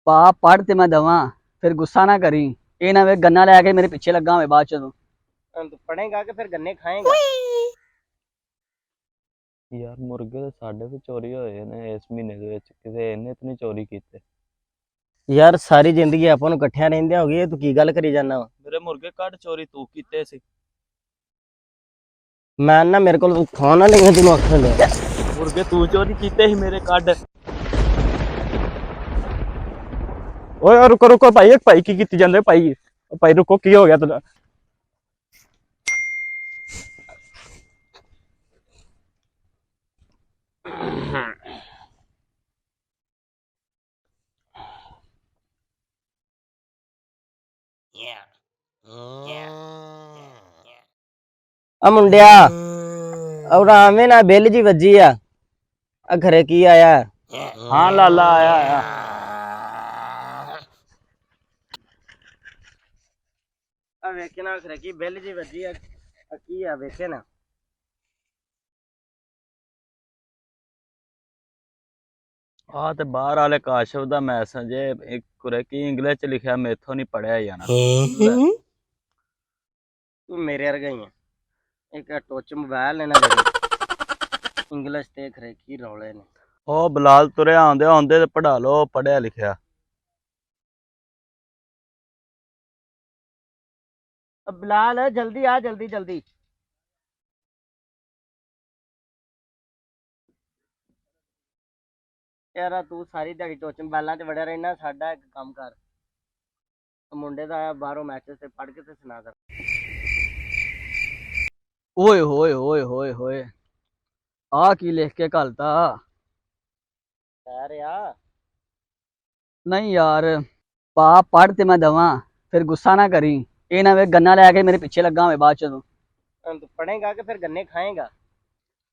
पा पढ़ ते मैं दवा, फिर गुस्सा ना करी। ये ना वे गन्ना लैके मेरे पीछे लगा हुए बाद च तू पढ़ेगा कि फिर गन्ने खाएगा। ਯਾਰ ਮੁਰਗੇ ਤਾਂ ਸਾਡੇ ਵੀ ਚੋਰੀ ਹੋਏ ਨੇ ਇਸ ਮਹੀਨੇ ਦੇ ਵਿੱਚ, ਕਿਸੇ ਇਹਨੇ ਤਾਂ ਨਹੀਂ ਚੋਰੀ ਕੀਤੇ। ਯਾਰ ਸਾਰੀ ਜ਼ਿੰਦਗੀ ਆਪਾਂ ਨੂੰ ਇਕੱਠਿਆਂ ਰਹਿੰਦਿਆਂ ਹੋ ਗਈ, ਤੂੰ ਕੀ ਗੱਲ ਕਰੀ ਜਾਂਦਾ ਵਾ? ਮੇਰੇ ਮੁਰਗੇ ਕੱਢ ਚੋਰੀ ਤੂੰ ਕੀਤੇ ਸੀ। ਮੈਂ ਨਾ ਮੇਰੇ ਕੋਲ ਖਾਣ ਨਾ ਲਈਆਂ ਤੈਨੂੰ ਆਖਣ ਲਿਆ। ਮੁਰਗੇ ਤੂੰ ਚੋਰੀ ਕੀਤੇ ਸੀ ਮੇਰੇ ਕੱਢ। ਓਏ ਰੁਕੋ ਰੁਕੋ ਭਾਈ, ਇੱਕ ਭਾਈ ਕੀ ਕੀਤੀ ਜਾਂਦੇ ਭਾਈ? ਭਾਈ ਰੁਕੋ, ਕੀ ਹੋ ਗਿਆ ਤੈਨੂੰ? ਆ ਮੁੰਡਿਆ ਔਰ ਆਵੇਂ ਨਾ ਬਿੱਲ ਜੀ ਵੱਜੀ ਆ ਘਰੇ ਕੀ ਆਇਆ? ਹਾਂ ਲਾਲਾ ਆਇਆ ਆਇਆ। ਆ ਵੇਖੇ ਨਾ ਘਰੇ ਕੀ ਬਿੱਲ ਜੀ ਵੱਜੀ ਆ ਕੀ ਆ ਵੇਖੇ ਨਾ। ਆਹ ਤੇ ਬਾਹਰ ਵਾਲੇ ਕਾਸ਼ਫ ਦਾ ਮੈਸੇਜ ਹੈ, ਇੱਕ ਕੁਰੇ ਕੀ ਇੰਗਲਿਸ਼ ਚ ਲਿਖਿਆ, ਮੈਥੋਂ ਨਹੀਂ ਪੜਿਆ ਜਾਣਾ। ਤੂੰ ਮੇਰੇ ਵਰਗਾ ਹੀ ਆ, ਇੱਕ ਟੋਚ ਮੋਬਾਈਲ ਲੈਣਾ ਦੇ ਇੰਗਲਿਸ਼ ਤੇ ਘਰੇ ਕੀ ਰੌਲੇ ਨੇ। ਉਹ ਬਲਾਲ ਤੁਰਿਆ ਆਉਂਦੇ ਆਉਂਦੇ ਤੇ ਪੜਾ ਲੋ ਪੜਿਆ ਲਿਖਿਆ। ਬਲਾਲ ਜਲਦੀ ਆ, ਜਲਦੀ ਜਲਦੀ। ਯਾਰ ਤੂੰ ਸਾਰੀ ਦਿਹਾੜੀ ਟੋਚ ਮੋਬਾਈਲਾਂ 'ਚ ਵੜਿਆ ਰਹਿਣਾ, ਸਾਡਾ ਇੱਕ ਕੰਮ ਕਰ। ਮੁੰਡੇ ਦਾ ਆਇਆ ਬਾਹਰੋਂ ਮੈਸੇਜ ਤੇ ਪੜ੍ਹ ਕੇ ਤੇ ਸੁਣਾ ਕਰ। ओए होए होए होए होए आ की लिख के घलता। यार यार नहीं यार, पा पढ़ ते मैं दवा, फिर गुस्सा ना करी। ये ना वे गन्ना लैके मेरे पीछे लगा हुए बाद च तू पढ़ेगा कि फिर गन्ने खाएगा?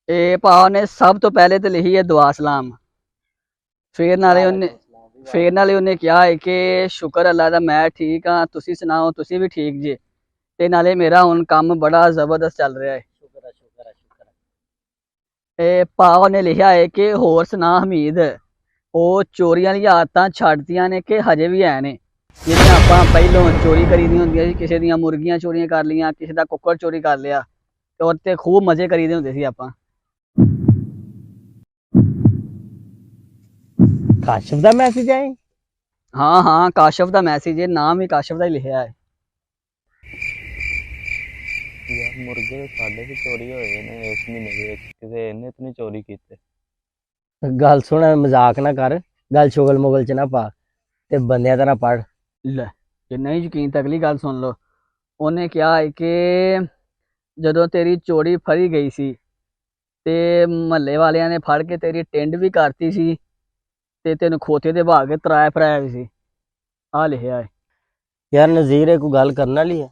ए पा ने सब तो पहले तो लिखी है दुआ सलाम, फिर नाले उन्हें क्या है कि शुक्र अल्लाह दा मैं ठीक हाँ, तुसी सुनाओ तुसी भी ठीक जे। ते नाले मेरा हुण काम बड़ा जबरदस्त चल रहा है। शुक्र है शुक्र है शुक्र ए है। पा ने लिखा है कि होर सुना हमीद, ਉਹ ਚੋਰੀਆਂ ਦੀਆਂ ਆਦਤਾਂ ਛੱਡਦੀਆਂ ਨੇ ਕਿ ਹਜੇ ਵੀ ਹੈ ਨੇ? ਜਿਵੇਂ ਆਪਾਂ ਪਹਿਲੋਂ ਚੋਰੀ ਕਰੀਦੀਆਂ ਹੁੰਦੀਆਂ ਸੀ, ਕਿਸੇ ਦੀਆਂ ਮੁਰਗੀਆਂ ਚੋਰੀਆਂ ਕਰ ਲੀਆਂ, ਕਿਸੇ ਦਾ ਕੁੱਕੜ ਚੋਰੀ ਕਰ ਲਿਆ ਤੇ ਉਹ ਤੇ ਖੂਬ ਮਜ਼ੇ ਕਰੀਦੇ ਹੁੰਦੇ ਸੀ ਆਪਾਂ। ਕਾਸ਼ਫ ਦਾ ਮੈਸੇਜ ਆਇਆ? ਹਾਂ ਹਾਂ ਕਾਸ਼ਫ ਦਾ ਮੈਸੇਜ ਹੈ, ਨਾਮ ਵੀ ਕਾਸ਼ਫ ਦਾ ਹੀ ਲਿਖਿਆ ਹੈ। ਯਾਰ ਮੁਰਗੇ ਤਾਂ ਸਾਡੇ ਵੀ ਚੋਰੀ ਹੋਏ ਨੇ ਇਸ ਮਹੀਨੇ ਦੇ ਵਿੱਚ, ਕਿਸੇ ਇਹਨੇ ਤਾਂ ਨਹੀਂ ਚੋਰੀ ਕੀਤੇ। ਗੱਲ ਸੁਣ, ਮਜ਼ਾਕ ਨਾ ਕਰ, ਗੱਲ ਸ਼ੁਗਲ ਮੁਗਲ ਚ ਨਾ ਪਾ ਤੇ ਬੰਦਿਆਂ ਤਰ੍ਹਾਂ ਪੜ ਲੈ ਜੇ ਨਹੀਂ ਯਕੀਨ ਤਾਂ ਅਗਲੀ ਗੱਲ ਸੁਣ ਲਓ। ਉਹਨੇ ਕਿਹਾ ਹੈ ਕਿ ਜਦੋਂ ਤੇਰੀ ਚੋਰੀ ਫੜੀ ਗਈ ਸੀ ਤੇ ਮਹੱਲੇ ਵਾਲਿਆਂ ਨੇ ਫੜ ਕੇ ਤੇਰੀ ਟਿੰਡ ਵੀ ਕਰਤੀ ਸੀ ਤੇ ਤੈਨੂੰ ਖੋਤੇ ਦੇ ਭਾਗ ਕੇ ਤਰਾਇਆ ਫਰਾਇਆ ਵੀ ਸੀ। ਆ ਲਿਖਿਆ ਹੈ। ਯਾਰ ਨਜ਼ੀਰ ਇਹ ਕੋਈ ਗੱਲ ਕਰਨ ਵਾਲੀ ਹੈ?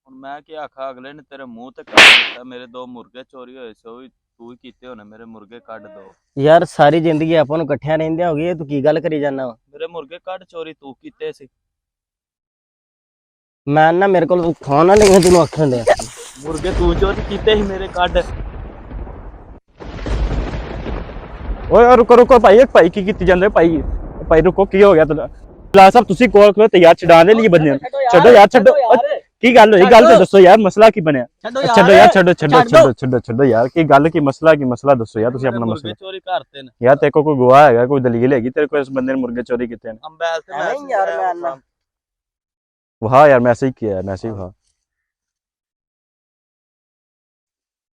ਹੁਣ ਮੈਂ ਕੀ ਆਖਾਂ, ਅਗਲੇ ਨੇ ਤੇਰੇ ਮੂੰਹ ਤੇ ਕੱਢ ਦਿੱਤਾ। ਮੇਰੇ ਦੋ ਮੁਰਗੇ ਚੋਰੀ ਹੋਏ ਸੀ, ਉਹ ਵੀ ਤੂੰ ਹੀ ਕੀਤੇ ਹੋਣੇ। ਮੇਰੇ ਮੁਰਗੇ ਕੱਢ ਦੋ। ਯਾਰ ਸਾਰੀ ਜ਼ਿੰਦਗੀ ਆਪਾਂ ਨੂੰ ਇਕੱਠਿਆਂ ਰਹਿੰਦਿਆਂ ਹੋ ਗਈ, ਤੂੰ ਕੀ ਗੱਲ ਕਰੀ ਜਾਂਦਾ ਵਾ? ਮੇਰੇ ਮੁਰਗੇ ਕੱਢ ਚੋਰੀ ਤੂੰ ਕੀਤੇ ਸੀ। ਮੈਂ ਨਾ ਮੇਰੇ ਕੋਲ ਖਾਣ ਨਾ ਲਈਆਂ ਤੈਨੂੰ ਆਖਣ ਲਿਆ। ਮੁਰਗੇ ਤੂੰ ਚੋਰੀ ਕੀਤੇ ਸੀ ਮੇਰੇ ਕੱਢ। ਓਏ ਰੁਕੋ ਰੁਕੋ ਭਾਈ, ਇੱਕ ਭਾਈ ਕੀ ਕੀਤੀ ਜਾਂਦੇ ਭਾਈ? ਭਾਈ ਰੁਕੋ, ਕੀ ਹੋ ਗਿਆ ਤੈਨੂੰ? ਬਲਾਲ ਸਾਹਿਬ ਤੁਸੀਂ ਕੋਲ ਖਲੋ ਤੇ ਯਾਰ ਛਡਾਣ ਦੇ ਲਈ ਬੰਦੇ ਛੱਡੋ ਯਾਰ, ਛੱਡੋ। ਕੀ ਗੱਲ ਹੋਈ? ਗੱਲ ਤੇ ਦੱਸੋ ਯਾਰ, ਮਸਲਾ ਕੀ ਬਣਿਆ? ਛੱਡੋ ਯਾਰ, ਛੱਡੋ ਛੱਡੋ ਛੱਡੋ ਛੱਡੋ ਛੱਡੋ ਯਾਰ, ਕੀ ਗੱਲ ਕੀ ਮਸਲਾ ਦੱਸੋ ਯਾਰ ਤੁਸੀਂ ਆਪਣਾ ਮਸਲਾ। ਚੋਰੀ ਕਰਤੇ ਨੇ ਯਾਰ ਤੇਰੇ ਕੋਲ ਕੋਈ ਗਵਾਹ ਹੈਗਾ, ਕੋਈ ਦਲੀਲ ਹੈਗੀ ਤੇਰੇ ਕੋਲ ਇਸ ਬੰਦੇ ਨੇ ਮੁਰਗੇ ਚੋਰੀ ਕੀਤੇ ਨੇ? ਅੰਬੈਲ ਤੇ ਨਹੀਂ ਯਾਰ ਮੈਂ ਨਾ ਵਾਹ ਯਾਰ ਮੈਸੇਜ ਕੀ ਹੈ? ਮੈਸੇਜ ਵਾਹ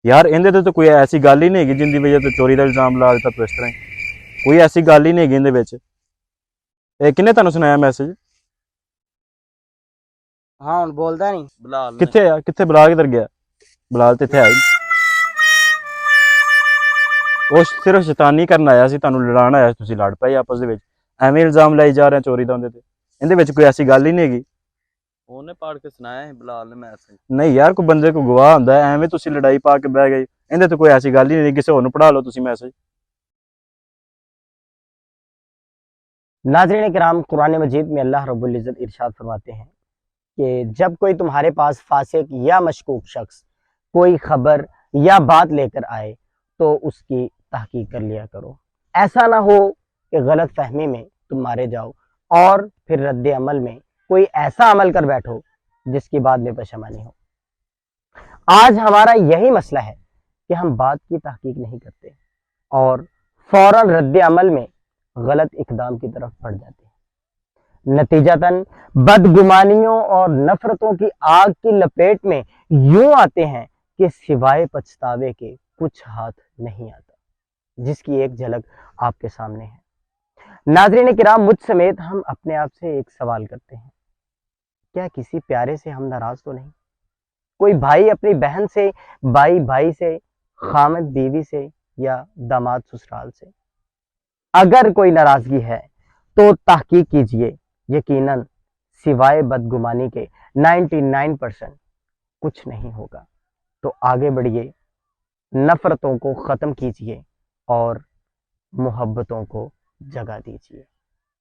ਯਾਰ, ਇਹਦੇ ਤੇ ਤਾਂ ਕੋਈ ਐਸੀ ਗੱਲ ਹੀ ਨਹੀਂ ਹੈਗੀ ਜਿੰਦੀ ਵਜ੍ਹਾ ਤੋਂ ਚੋਰੀ ਦਾ ਇਲਜ਼ਾਮ ਲਾ ਦਿੱਤਾ ਤੂੰ ਇਸ ਤਰ੍ਹਾਂ ਹੀ। ਕੋਈ ਐਸੀ ਗੱਲ ਹੀ ਨਹੀਂ ਹੈਗੀ ਇਹਦੇ ਵਿੱਚ। ਇਹ ਕਿਹਨੇ ਤੁਹਾਨੂੰ ਸੁਣਾਇਆ ਮੈਸੇਜ? ਹਾਂ ਹੁਣ ਬੋਲਦਾ ਨਹੀਂ। ਬਲਾਲ ਕਿੱਥੇ ਆ? ਕਿੱਥੇ ਬਲਾਲ ਕਿੱਧਰ ਗਿਆ? ਬਲਾਲ ਤੇ ਇੱਥੇ ਆਇਆ ਉਹ ਸਿਰਫ ਸ਼ੈਤਾਨੀ ਕਰਨ ਆਇਆ ਸੀ, ਤੁਹਾਨੂੰ ਲੜਾਉਣ ਆਇਆ ਸੀ, ਤੁਸੀਂ ਲੜ ਪਏ ਆਪਸ ਦੇ ਵਿੱਚ। ਐਵੇਂ ਇਲਜ਼ਾਮ ਲਾਈ ਜਾ ਰਹੇ ਚੋਰੀ ਦਾ ਉਹਦੇ ਤੇ। ਇਹਦੇ ਵਿੱਚ ਕੋਈ ਐਸੀ ਗੱਲ ਹੀ ਨਹੀਂ ਹੈਗੀ। ਉਹਨੇ ਪੜ ਕੇ ਸੁਣਾਇਆ ਸੀ ਬਲਾਲ ਨੇ ਮੈਸੇਜ। ਨਹੀਂ ਯਾਰ, ਕੋਈ ਬੰਦੇ ਕੋ ਗਵਾਹ ਹੁੰਦਾ, ਐਵੇਂ ਤੁਸੀਂ ਲੜਾਈ ਪਾ ਕੇ ਬਹਿ ਗਏ। ਇਹਦੇ ਤੇ ਕੋਈ ਐਸੀ ਗੱਲ ਹੀ ਨਹੀਂ, ਕਿਸੇ ਹੋਰ ਨੂੰ ਪੜਾ ਲਓ ਤੁਸੀਂ ਮੈਸੇਜ। नाज़रीन किराम, कुरान मजीद में अल्लाह रब्बुल इज़्ज़त इरशाद फरमाते हैं कि जब कोई तुम्हारे पास फासिक या मशकूक शख्स कोई खबर या बात लेकर आए तो उसकी तहकीक कर लिया करो। ऐसा ना हो कि गलत फहमी में तुम मारे जाओ और फिर रद्द अमल में कोई ऐसा अमल कर बैठो जिसकी बाद में पशेमानी हो। आज हमारा यही मसला है कि हम बात की तहकीक नहीं करते और फौरन रद्द अमल में गलत इकदाम की तरफ बढ़ जाते हैं। नतीजतन बदगुमानियों और नफरतों की आग की लपेट में यूं आते हैं कि सिवाय पछतावे के कुछ हाथ नहीं आता, जिसकी एक झलक आपके सामने है। नाज़रीन किराम, मुझ समेत हम अपने आप से एक सवाल करते हैं, क्या किसी प्यारे से हम नाराज तो नहीं? कोई भाई अपनी बहन से, भाई भाई से, खामद बीवी से या दामाद ससुराल से? अगर कोई नाराजगी है तो तहकीक कीजिए, यकीनन सिवाय बदगुमानी के 99% कुछ नहीं होगा। तो आगे बढ़िए, नफरतों को ख़त्म कीजिए और मोहब्बतों को जगा दीजिए।